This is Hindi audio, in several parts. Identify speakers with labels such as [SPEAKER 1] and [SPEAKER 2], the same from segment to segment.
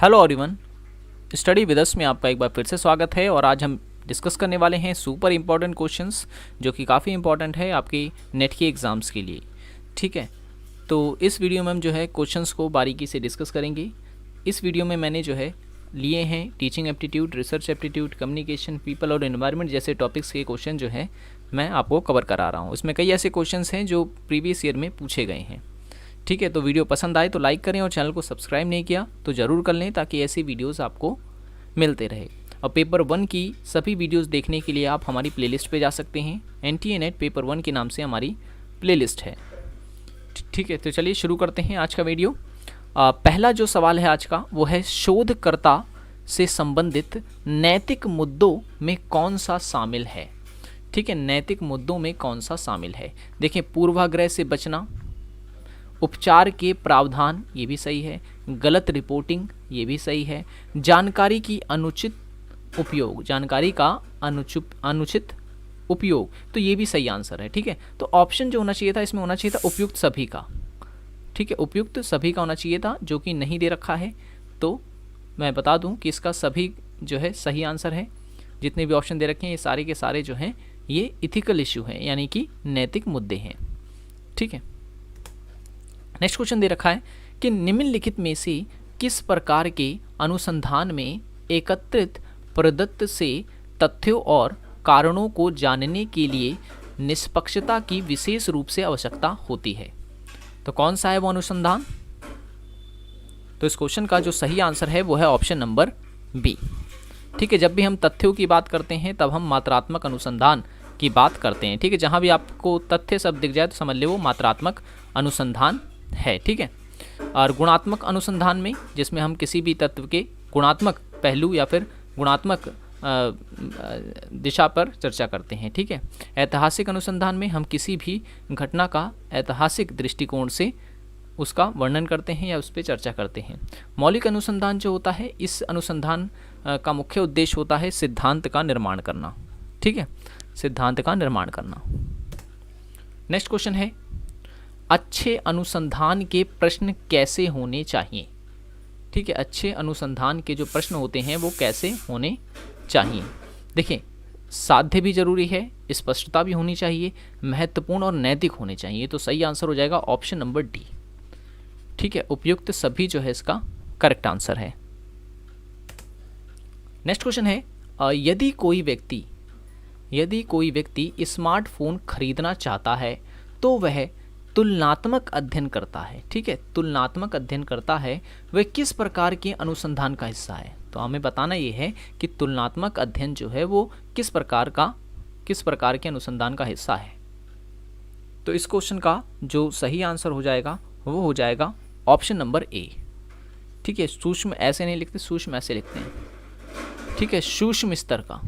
[SPEAKER 1] Hello everyone, study with us में आपका एक बार फिर से स्वागत है। और आज हम डिस्कस करने वाले हैं सुपर इम्पॉर्टेंट क्वेश्चंस जो कि काफ़ी इंपॉर्टेंट है आपकी नेट के एग्ज़ाम्स के लिए। ठीक है, तो इस वीडियो में हम जो है क्वेश्चंस को बारीकी से डिस्कस करेंगे। इस वीडियो में मैंने जो है लिए हैं teaching aptitude, research aptitude, communication, people और एनवायरनमेंट जैसे टॉपिक्स के क्वेश्चन जो है मैं आपको कवर करा रहा हूँ। इसमें कई ऐसे क्वेश्चंस हैं जो प्रीवियस ईयर में पूछे गए हैं। ठीक है, तो वीडियो पसंद आए तो लाइक करें और चैनल को सब्सक्राइब नहीं किया तो ज़रूर कर लें ताकि ऐसी वीडियोस आपको मिलते रहे। और पेपर 1 की सभी वीडियोस देखने के लिए आप हमारी प्लेलिस्ट पे जा सकते हैं। NTA NET पेपर 1 के नाम से हमारी प्लेलिस्ट है। ठीक है, तो चलिए शुरू करते हैं आज का वीडियो। पहला जो सवाल है आज का वो है शोधकर्ता से संबंधित नैतिक मुद्दों में कौन सा शामिल है। ठीक है, नैतिक मुद्दों में कौन सा शामिल है। देखिए, पूर्वाग्रह से बचना, उपचार के प्रावधान, ये भी सही है। गलत रिपोर्टिंग, ये भी सही है। जानकारी की अनुचित उपयोग, जानकारी का अनुचित उपयोग, तो ये भी सही आंसर है। ठीक है, तो ऑप्शन जो होना चाहिए था इसमें होना चाहिए था उपयुक्त सभी का। ठीक है, उपयुक्त सभी का होना चाहिए था जो कि नहीं दे रखा है। तो मैं बता दूं कि इसका सभी जो है सही आंसर है। जितने भी ऑप्शन दे रखे हैं ये सारे के सारे जो हैं ये इथिकल इशू हैं, यानी कि नैतिक मुद्दे हैं। ठीक है, नेक्स्ट क्वेश्चन दे रखा है कि निम्नलिखित में से किस प्रकार के अनुसंधान में एकत्रित प्रदत्त से तथ्यों और कारणों को जानने के लिए निष्पक्षता की विशेष रूप से आवश्यकता होती है। तो कौन सा है वो अनुसंधान। तो इस क्वेश्चन का जो सही आंसर है वो है ऑप्शन नंबर बी। ठीक है, जब भी हम तथ्यों की बात करते हैं तब हम मात्रात्मक अनुसंधान की बात करते हैं। ठीक है, जहां भी आपको तथ्य शब्द दिख जाए तो समझ ले वो मात्रात्मक अनुसंधान है। ठीक है, और गुणात्मक अनुसंधान में जिसमें हम किसी भी तत्व के गुणात्मक पहलू या फिर गुणात्मक दिशा पर चर्चा करते हैं। ठीक है, ऐतिहासिक अनुसंधान में हम किसी भी घटना का ऐतिहासिक दृष्टिकोण से उसका वर्णन करते हैं या उस पर चर्चा करते हैं। मौलिक अनुसंधान जो होता है, इस अनुसंधान का मुख्य उद्देश्य होता है सिद्धांत का निर्माण करना। ठीक है, सिद्धांत का निर्माण करना। नेक्स्ट क्वेश्चन है अच्छे अनुसंधान के प्रश्न कैसे होने चाहिए। ठीक है, अच्छे अनुसंधान के जो प्रश्न होते हैं वो कैसे होने चाहिए। देखिए, साध्य भी जरूरी है, स्पष्टता भी होनी चाहिए, महत्वपूर्ण और नैतिक होने चाहिए। तो सही आंसर हो जाएगा ऑप्शन नंबर डी। ठीक है, उपयुक्त सभी जो है इसका करेक्ट आंसर है। नेक्स्ट क्वेश्चन है यदि कोई व्यक्ति स्मार्टफोन खरीदना चाहता है तो वह तुलनात्मक अध्ययन करता है। ठीक है, तुलनात्मक अध्ययन करता है, वह किस प्रकार के अनुसंधान का हिस्सा है। तो हमें बताना ये है कि तुलनात्मक अध्ययन जो है वो किस प्रकार के अनुसंधान का हिस्सा है। तो इस क्वेश्चन का जो सही आंसर हो जाएगा वो हो जाएगा ऑप्शन नंबर ए। ठीक है, सूक्ष्म ऐसे नहीं लिखते, सूक्ष्म ऐसे लिखते हैं। ठीक है, सूक्ष्म स्तर का।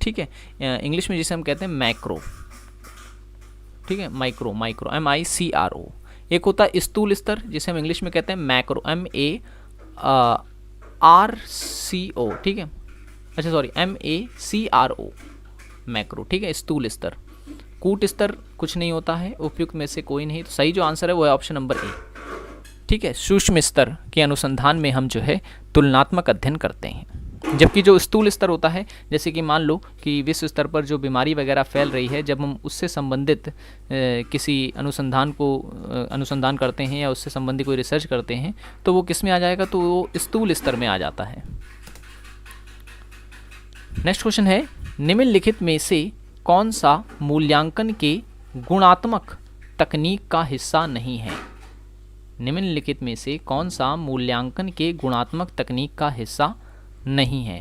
[SPEAKER 1] ठीक है, इंग्लिश में जिसे हम कहते हैं मैक्रो। ठीक है, माइक्रो MICRO। एक होता है स्थूल स्तर जिसे हम इंग्लिश में कहते हैं मैक्रो MARCO। ठीक है, अच्छा सॉरी MACRO, मैक्रो। ठीक है, स्थूल स्तर। कूट स्तर कुछ नहीं होता है, उपयुक्त में से कोई नहीं। तो सही जो आंसर है वो है ऑप्शन नंबर ए। ठीक है, सूक्ष्म स्तर के अनुसंधान में हम जो है तुलनात्मक अध्ययन करते हैं, जबकि जो स्थूल स्तर होता है, जैसे कि मान लो कि विश्व स्तर पर जो बीमारी वगैरह फैल रही है, जब हम उससे संबंधित किसी अनुसंधान करते हैं या उससे संबंधित कोई रिसर्च करते हैं तो वो किस में आ जाएगा, तो वो स्थूल स्तर में आ जाता है। नेक्स्ट क्वेश्चन है निम्नलिखित में से कौन सा मूल्यांकन के गुणात्मक तकनीक का हिस्सा नहीं है। निम्नलिखित में से कौन सा मूल्यांकन के गुणात्मक तकनीक का हिस्सा नहीं है।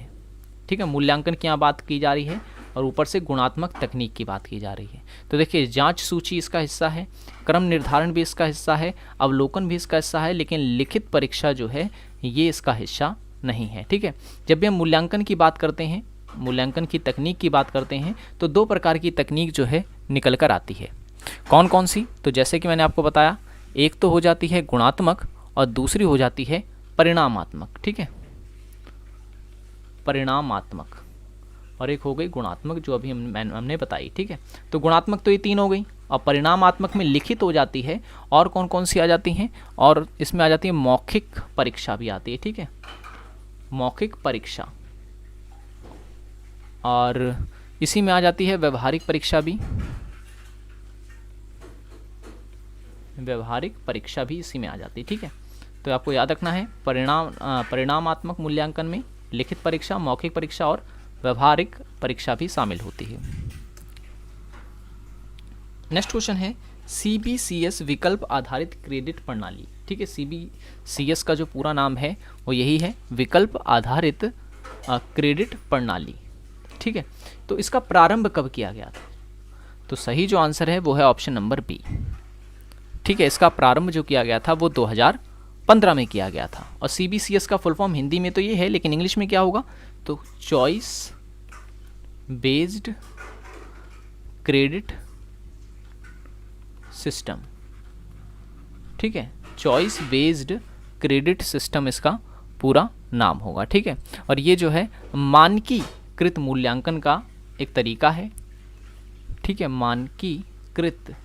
[SPEAKER 1] ठीक है, मूल्यांकन की यहाँ बात की जा रही है और ऊपर से गुणात्मक तकनीक की बात की जा रही है। तो देखिए, जांच सूची इसका हिस्सा है, क्रम निर्धारण भी इसका हिस्सा है, अवलोकन भी इसका हिस्सा है, लेकिन लिखित परीक्षा जो है ये इसका हिस्सा नहीं है। ठीक है, जब भी हम मूल्यांकन की बात करते हैं, मूल्यांकन की तकनीक की बात करते हैं तो दो प्रकार की तकनीक जो है निकल कर आती है। कौन कौन सी, तो जैसे कि मैंने आपको बताया, एक तो हो जाती है गुणात्मक और दूसरी हो जाती है परिणामात्मक। ठीक है, परिणामात्मक और एक हो गई गुणात्मक जो अभी हमने बताई। ठीक है, तो गुणात्मक तो ये तीन हो गई और परिणामात्मक में लिखित हो जाती है। और कौन कौन सी आ जाती हैं, और इसमें आ जाती है मौखिक परीक्षा भी आती है। ठीक है, मौखिक परीक्षा, और इसी में आ जाती है व्यवहारिक परीक्षा भी। व्यवहारिक परीक्षा भी इसी में आ जाती है, ठीक है। तो आपको याद रखना है परिणामात्मक मूल्यांकन में लिखित परीक्षा, मौखिक परीक्षा और व्यवहारिक परीक्षा भी शामिल होती है। नेक्स्ट क्वेश्चन है CBCS विकल्प आधारित क्रेडिट प्रणाली, ठीक है। CBCS का जो पूरा नाम है वो यही है, विकल्प आधारित क्रेडिट प्रणाली, ठीक है। तो इसका प्रारंभ कब किया गया था? तो सही जो आंसर है वो है ऑप्शन नंबर बी, ठीक है। इसका प्रारंभ जो किया गया था वो 2015 में किया गया था। और CBCS का फुल फॉर्म हिंदी में तो ये है, लेकिन इंग्लिश में क्या होगा? तो चॉइस बेस्ड क्रेडिट सिस्टम, ठीक है। चॉइस बेस्ड क्रेडिट सिस्टम इसका पूरा नाम होगा, ठीक है। और ये जो है मानकीकृत मूल्यांकन का एक तरीका है, ठीक है। मानकीकृत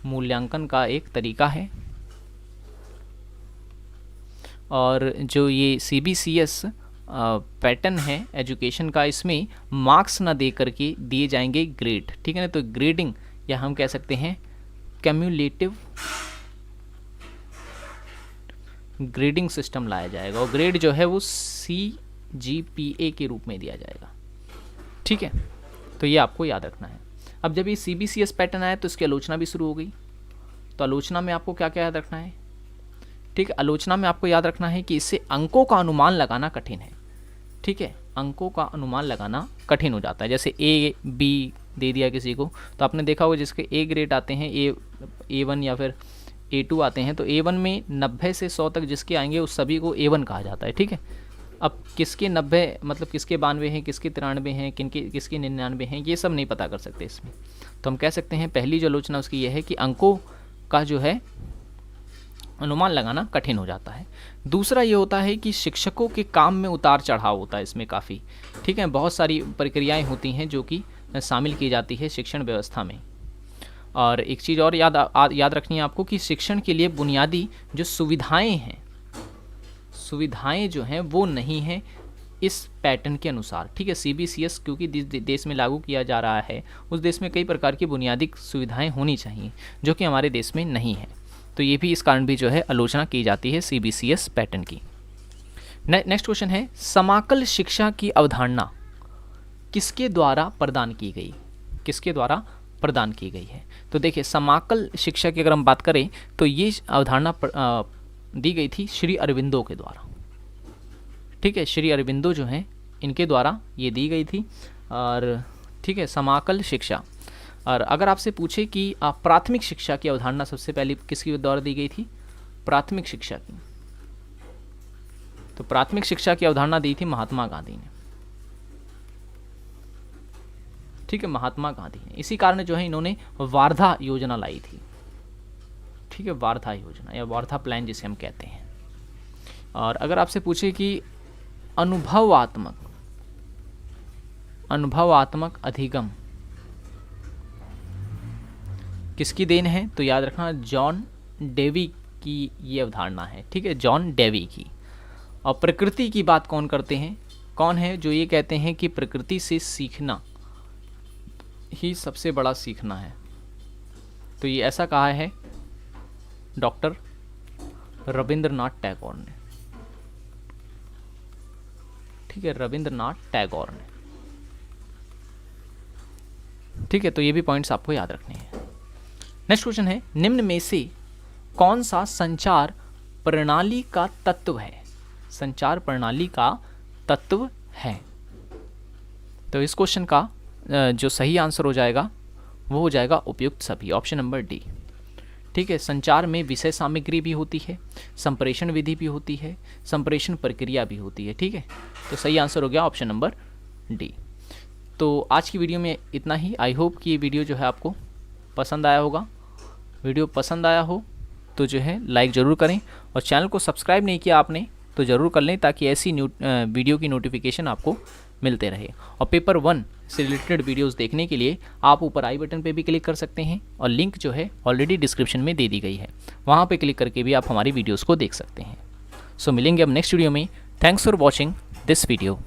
[SPEAKER 1] मूल्यांकन का एक तरीका है। और जो ये CBCS पैटर्न है एजुकेशन का, इसमें मार्क्स ना दे करके दिए जाएंगे ग्रेड, ठीक है ना। तो ग्रेडिंग या हम कह सकते हैं कैम्युलेटिव ग्रेडिंग सिस्टम लाया जाएगा, और ग्रेड जो है वो CGPA के रूप में दिया जाएगा, ठीक है। तो ये आपको याद रखना है। अब जब ये CBCS पैटर्न आया तो इसकी आलोचना भी शुरू हो गई। तो आलोचना में आपको क्या क्या याद रखना है? ठीक है, आलोचना में आपको याद रखना है कि इससे अंकों का अनुमान लगाना कठिन है, ठीक है। अंकों का अनुमान लगाना कठिन हो जाता है। जैसे A, B दे दिया किसी को, तो आपने देखा होगा जिसके A ग्रेड आते हैं, A1 या फिर A2 आते हैं, तो A1 में 90 से 100 तक जिसके आएंगे उस सभी को A1 कहा जाता है, ठीक है। अब किसके 90 मतलब किसके 92 हैं, किसके 93 हैं, किसके 99 हैं, ये सब नहीं पता कर सकते इसमें। तो हम कह सकते हैं पहली जो आलोचना उसकी ये है कि अंकों का जो है अनुमान लगाना कठिन हो जाता है। दूसरा ये होता है कि शिक्षकों के काम में उतार चढ़ाव होता है इसमें काफ़ी, ठीक है। बहुत सारी प्रक्रियाएं होती हैं जो कि शामिल की जाती है शिक्षण व्यवस्था में। और एक चीज़ और याद रखनी है आपको कि शिक्षण के लिए बुनियादी जो सुविधाएं हैं, सुविधाएं जो हैं वो नहीं हैं इस पैटर्न के अनुसार, ठीक है। CBCS क्योंकि देश में लागू किया जा रहा है, उस देश में कई प्रकार की बुनियादी सुविधाएं होनी चाहिए जो कि हमारे देश में नहीं है। तो ये भी इस कारण भी जो है आलोचना की जाती है CBCS पैटर्न की। नेक्स्ट क्वेश्चन है समाकल शिक्षा की अवधारणा किसके द्वारा प्रदान की गई? किसके द्वारा प्रदान की गई है? तो देखिए समाकल शिक्षा की अगर हम बात करें तो ये अवधारणा दी गई थी श्री अरविंदो के द्वारा, ठीक है। श्री अरविंदो जो हैं इनके द्वारा ये दी गई थी, और ठीक है समाकल शिक्षा। और अगर आपसे पूछे कि प्राथमिक शिक्षा की अवधारणा सबसे पहले किसके द्वारा दी गई थी? प्राथमिक शिक्षा की, तो प्राथमिक शिक्षा की अवधारणा दी थी महात्मा गांधी ने, ठीक है। महात्मा गांधी ने इसी कारण जो है इन्होंने वार्धा योजना लाई थी, ठीक है। वार्धा योजना या वार्धा प्लान जिसे हम कहते हैं। और अगर आपसे पूछे कि अनुभवात्मक अधिगम किसकी देन है? तो याद रखना जॉन डेवी की ये अवधारणा है, ठीक है। जॉन डेवी की। और प्रकृति की बात कौन करते हैं? कौन है जो ये कहते हैं कि प्रकृति से सीखना ही सबसे बड़ा सीखना है? तो ये ऐसा कहा है डॉक्टर रविंद्रनाथ टैगोर ने, ठीक है। रविंद्रनाथ टैगोर ने, ठीक है। तो ये भी पॉइंट्स आपको याद रखने हैं। नेक्स्ट क्वेश्चन है निम्न में से कौन सा संचार प्रणाली का तत्व है? संचार प्रणाली का तत्व है। तो इस क्वेश्चन का जो सही आंसर हो जाएगा वो हो जाएगा उपयुक्त सभी, ऑप्शन नंबर डी, ठीक है। संचार में विषय सामग्री भी होती है, संप्रेषण विधि भी होती है, संप्रेषण प्रक्रिया भी होती है, ठीक है। तो सही आंसर हो गया ऑप्शन नंबर डी। तो आज की वीडियो में इतना ही। आई होप कि ये वीडियो जो है आपको पसंद आया होगा। वीडियो पसंद आया हो तो जो है लाइक ज़रूर करें, और चैनल को सब्सक्राइब नहीं किया आपने तो ज़रूर कर लें ताकि ऐसी वीडियो की नोटिफिकेशन आपको मिलते रहे। और पेपर 1 से रिलेटेड वीडियोस देखने के लिए आप ऊपर आई बटन पे भी क्लिक कर सकते हैं, और लिंक जो है ऑलरेडी डिस्क्रिप्शन में दे दी गई है, वहाँ पे क्लिक करके भी आप हमारी वीडियोस को देख सकते हैं। सो मिलेंगे अब नेक्स्ट वीडियो में। Thanks for watching this video.